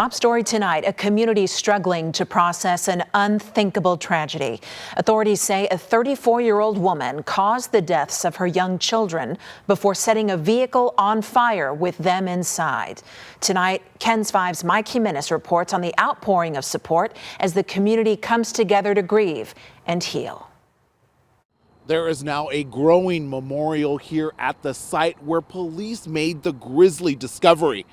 Top story tonight, a community struggling to process an unthinkable tragedy. Authorities say a 34-year-old woman caused the deaths of her young children before setting a vehicle on fire with them inside. Tonight, KENS 5's Mike Jimenez reports on the outpouring of support as the community comes together to grieve and heal. There is now a growing memorial here at the site where police made the grisly discovery.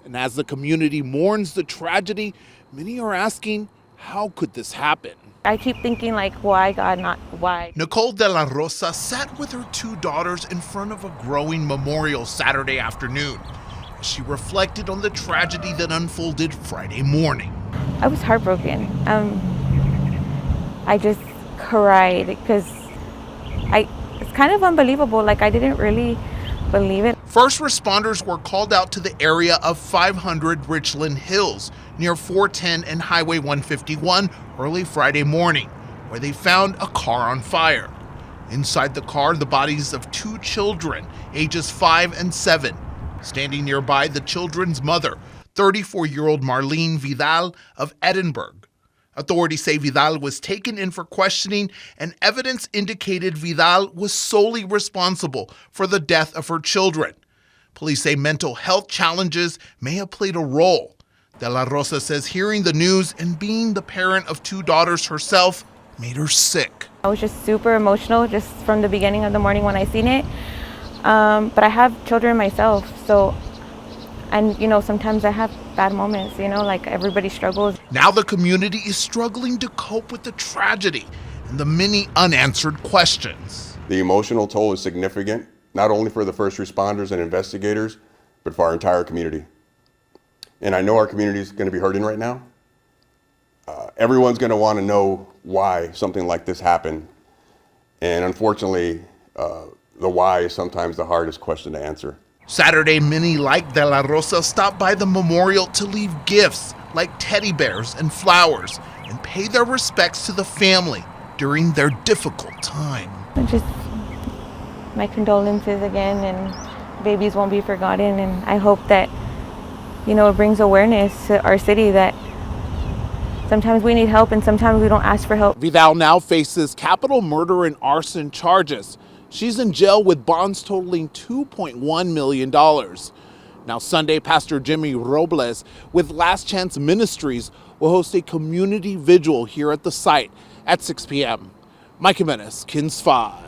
And as the community mourns the tragedy, many are asking, how could this happen? I keep thinking, like, why, God, not why? Nicole de la Rosa sat with her two daughters in front of a growing memorial Saturday afternoon. She reflected on the tragedy that unfolded Friday morning. I was heartbroken. I just cried because it's kind of unbelievable. Like, I didn't really believe it. First responders were called out to the area of 500 Richland Hills near 410 and Highway 151 early Friday morning, where they found a car on fire. Inside the car, the bodies of two children, ages 5 and 7. Standing nearby, the children's mother, 34-year-old Marlene Vidal of Edinburgh. Authorities say Vidal was taken in for questioning, and evidence indicated Vidal was solely responsible for the death of her children. Police say mental health challenges may have played a role. De la Rosa says hearing the news and being the parent of two daughters herself made her sick. I was just super emotional just from the beginning of the morning when I seen it. But I have children myself, so, and sometimes I have bad moments, like everybody struggles. Now the community is struggling to cope with the tragedy and the many unanswered questions. The emotional toll is significant, not only for the first responders and investigators, but for our entire community. And I know our community is going to be hurting right now. Everyone's going to want to know why something like this happened. And unfortunately, the why is sometimes the hardest question to answer. Saturday, many like De La Rosa stopped by the memorial to leave gifts like teddy bears and flowers and pay their respects to the family during their difficult time. Just my condolences again, and babies won't be forgotten. And I hope that, it brings awareness to our city that sometimes we need help and sometimes we don't ask for help. Vidal now faces capital murder and arson charges. She's in jail with bonds totaling $2.1 million. Now Sunday, Pastor Jimmy Robles with Last Chance Ministries will host a community vigil here at the site at 6 p.m. Mike Jimenez, KENS 5.